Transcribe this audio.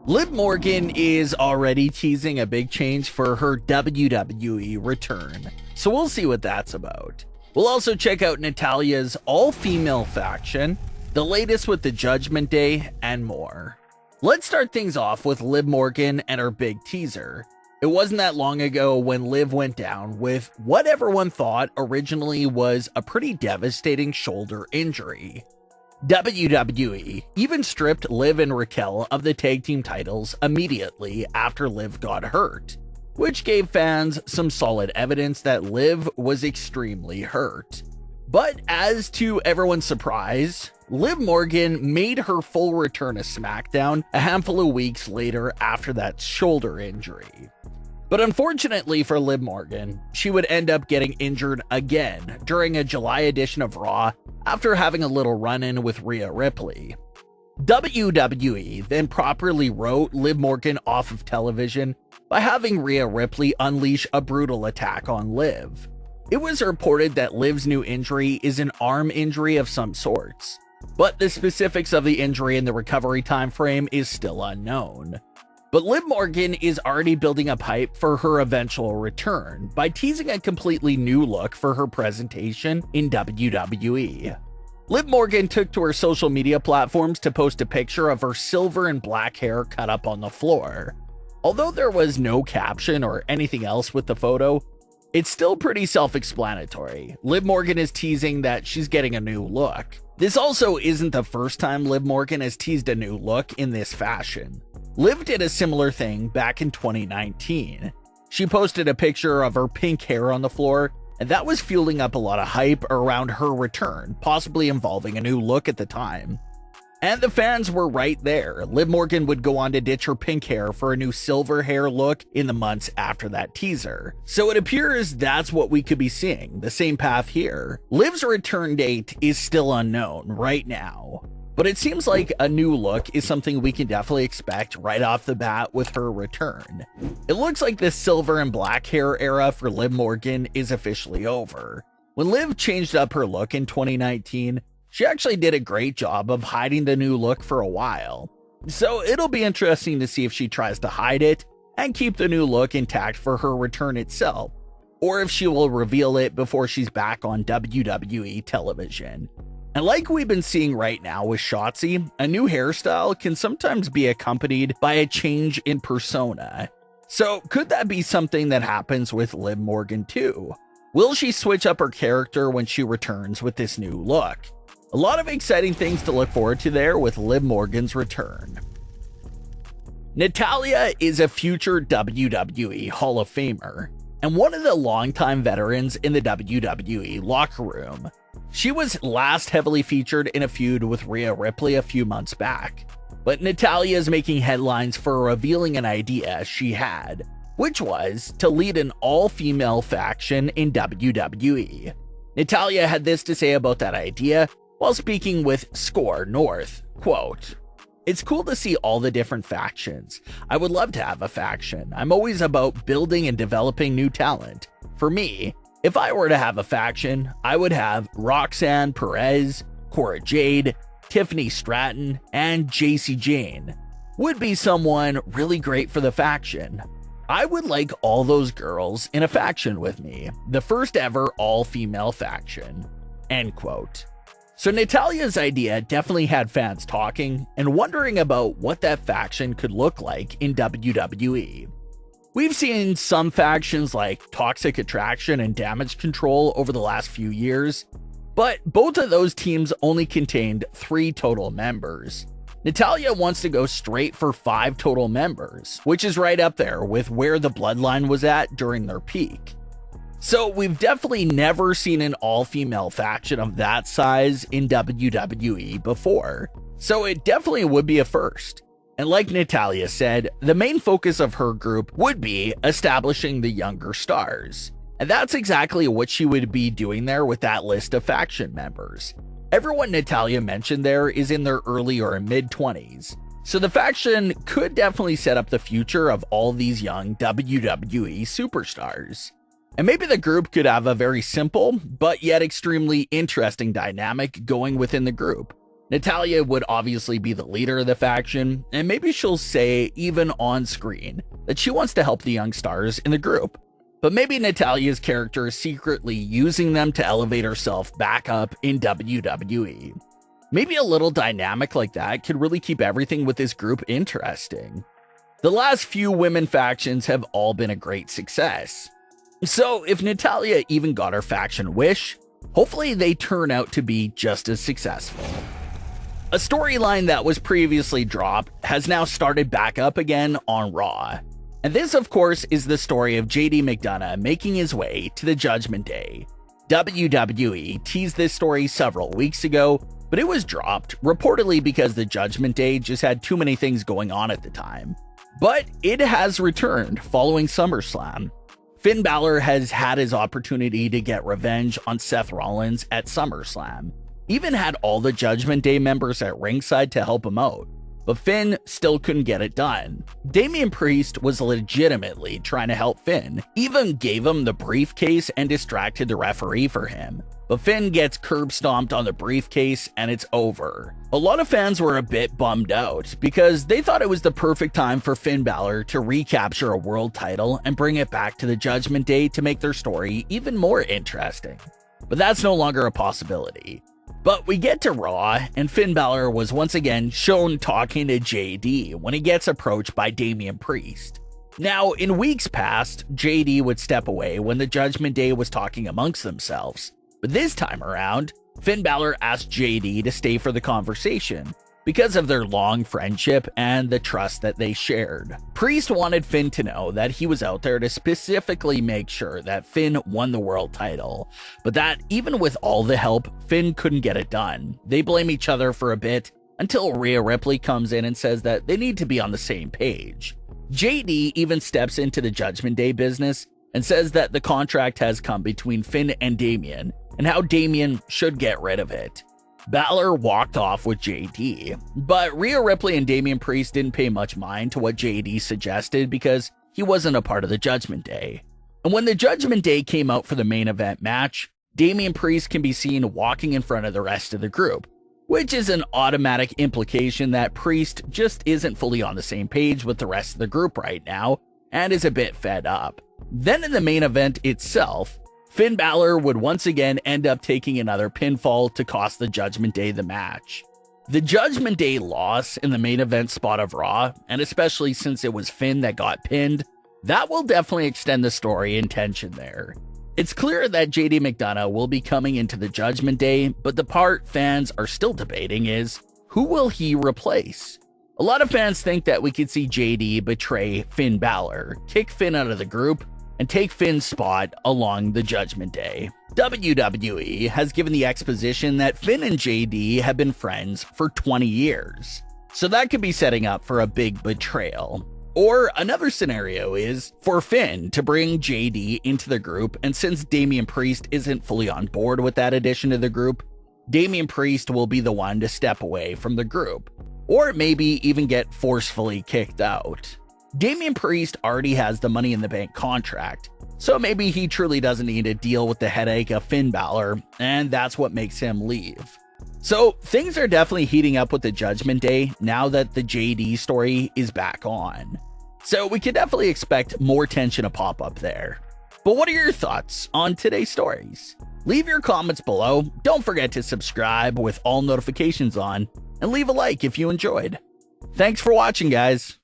Liv Morgan is already teasing a big change for her WWE return, so we'll see what that's about. We'll also check out Natalya's all-female faction, the latest with the Judgment Day, and more. Let's start things off with Liv Morgan and her big teaser. It wasn't that long ago when Liv went down with what everyone thought originally was a pretty devastating shoulder injury. WWE even stripped Liv and Raquel of the tag team titles immediately after Liv got hurt, which gave fans some solid evidence that Liv was extremely hurt. But as to everyone's surprise, Liv Morgan made her full return to Smackdown a handful of weeks later after that shoulder injury. But unfortunately for Liv Morgan, she would end up getting injured again during a July edition of Raw after having a little run-in with Rhea Ripley. WWE then properly wrote Liv Morgan off of television by having Rhea Ripley unleash a brutal attack on Liv. It was reported that Liv's new injury is an arm injury of some sorts, but the specifics of the injury and the recovery time frame is still unknown. But Liv Morgan is already building up hype for her eventual return by teasing a completely new look for her presentation in WWE. Liv Morgan took to her social media platforms to post a picture of her silver and black hair cut up on the floor. Although there was no caption or anything else with the photo, it's still pretty self-explanatory. Liv Morgan is teasing that she's getting a new look. This also isn't the first time Liv Morgan has teased a new look in this fashion. Liv did a similar thing back in 2019. She posted a picture of her pink hair on the floor, and that was fueling up a lot of hype around her return, possibly involving a new look at the time. And the fans were right there. Liv Morgan would go on to ditch her pink hair for a new silver hair look in the months after that teaser. So it appears that's what we could be seeing, the same path here. Liv's return date is still unknown right now, but it seems like a new look is something we can definitely expect right off the bat with her return. It looks like the silver and black hair era for Liv Morgan is officially over. When Liv changed up her look in 2019, she actually did a great job of hiding the new look for a while. So it'll be interesting to see if she tries to hide it and keep the new look intact for her return itself, or if she will reveal it before she's back on WWE television. And like we've been seeing right now with Shotzi, a new hairstyle can sometimes be accompanied by a change in persona. So could that be something that happens with Liv Morgan too? Will she switch up her character when she returns with this new look? A lot of exciting things to look forward to there with Liv Morgan's return. Natalya is a future WWE Hall of Famer and one of the longtime veterans in the WWE locker room. She was last heavily featured in a feud with Rhea Ripley a few months back, but Natalya is making headlines for revealing an idea she had, which was to lead an all-female faction in WWE. Natalya had this to say about that idea while speaking with Score North, quote, "It's cool to see all the different factions. I would love to have a faction. I'm always about building and developing new talent. For me, if I were to have a faction, I would have Roxane Perez, Cora Jade, Tiffany Stratton, and Jacy Jayne. Would be someone really great for the faction. I would like all those girls in a faction with me. The first ever all-female faction." End quote. So Natalya's idea definitely had fans talking and wondering about what that faction could look like in WWE. We've seen some factions like Toxic Attraction and Damage Control over the last few years, but both of those teams only contained 3 total members. Natalya wants to go straight for 5 total members, which is right up there with where the Bloodline was at during their peak. So we've definitely never seen an all-female faction of that size in WWE before, so it definitely would be a first. And like Natalya said, the main focus of her group would be establishing the younger stars. And that's exactly what she would be doing there with that list of faction members. Everyone Natalya mentioned there is in their early or mid-20s, so the faction could definitely set up the future of all these young WWE superstars. And maybe the group could have a very simple, but yet extremely interesting dynamic going within the group. Natalya would obviously be the leader of the faction, and maybe she'll say, even on screen, that she wants to help the young stars in the group. But maybe Natalya's character is secretly using them to elevate herself back up in WWE. Maybe a little dynamic like that could really keep everything with this group interesting. The last few women factions have all been a great success. So if Natalya even got her faction wish, hopefully they turn out to be just as successful. A storyline that was previously dropped has now started back up again on Raw. And this, of course, is the story of JD McDonagh making his way to the Judgment Day. WWE teased this story several weeks ago, but it was dropped, reportedly because the Judgment Day just had too many things going on at the time. But it has returned following Summerslam. Finn Balor has had his opportunity to get revenge on Seth Rollins at Summerslam. Even had all the Judgment Day members at ringside to help him out, but Finn still couldn't get it done. Damian Priest was legitimately trying to help Finn, even gave him the briefcase and distracted the referee for him. But Finn gets curb stomped on the briefcase and it's over. A lot of fans were a bit bummed out because they thought it was the perfect time for Finn Balor to recapture a world title and bring it back to the Judgment Day to make their story even more interesting. But that's no longer a possibility. But we get to Raw, and Finn Balor was once again shown talking to JD when he gets approached by Damian Priest. Now, in weeks past, JD would step away when the Judgment Day was talking amongst themselves. But this time around, Finn Balor asked JD to stay for the conversation because of their long friendship and the trust that they shared. Priest wanted Finn to know that he was out there to specifically make sure that Finn won the world title, but that even with all the help, Finn couldn't get it done. They blame each other for a bit until Rhea Ripley comes in and says that they need to be on the same page. JD even steps into the Judgment Day business and says that the contract has come between Finn and Damian and how Damian should get rid of it. Balor walked off with JD, but Rhea Ripley and Damian Priest didn't pay much mind to what JD suggested because he wasn't a part of the Judgment Day. And when the Judgment Day came out for the main event match, Damian Priest can be seen walking in front of the rest of the group, which is an automatic implication that Priest just isn't fully on the same page with the rest of the group right now and is a bit fed up. Then in the main event itself, Finn Balor would once again end up taking another pinfall to cost the Judgment Day the match. The Judgment Day loss in the main event spot of Raw, and especially since it was Finn that got pinned, that will definitely extend the story and tension there. It's clear that JD McDonagh will be coming into the Judgment Day, but the part fans are still debating is, who will he replace? A lot of fans think that we could see JD betray Finn Balor, kick Finn out of the group, and take Finn's spot along the Judgment Day. WWE has given the exposition that Finn and JD have been friends for 20 years. So that could be setting up for a big betrayal. Or another scenario is for Finn to bring JD into the group, and since Damian Priest isn't fully on board with that addition to the group, Damian Priest will be the one to step away from the group, or maybe even get forcefully kicked out. Damian Priest already has the Money in the Bank contract, so maybe he truly doesn't need to deal with the headache of Finn Balor, and that's what makes him leave. So things are definitely heating up with the Judgment Day now that the JD story is back on. So we could definitely expect more tension to pop up there. But what are your thoughts on today's stories? Leave your comments below, don't forget to subscribe with all notifications on, and leave a like if you enjoyed. Thanks for watching, guys.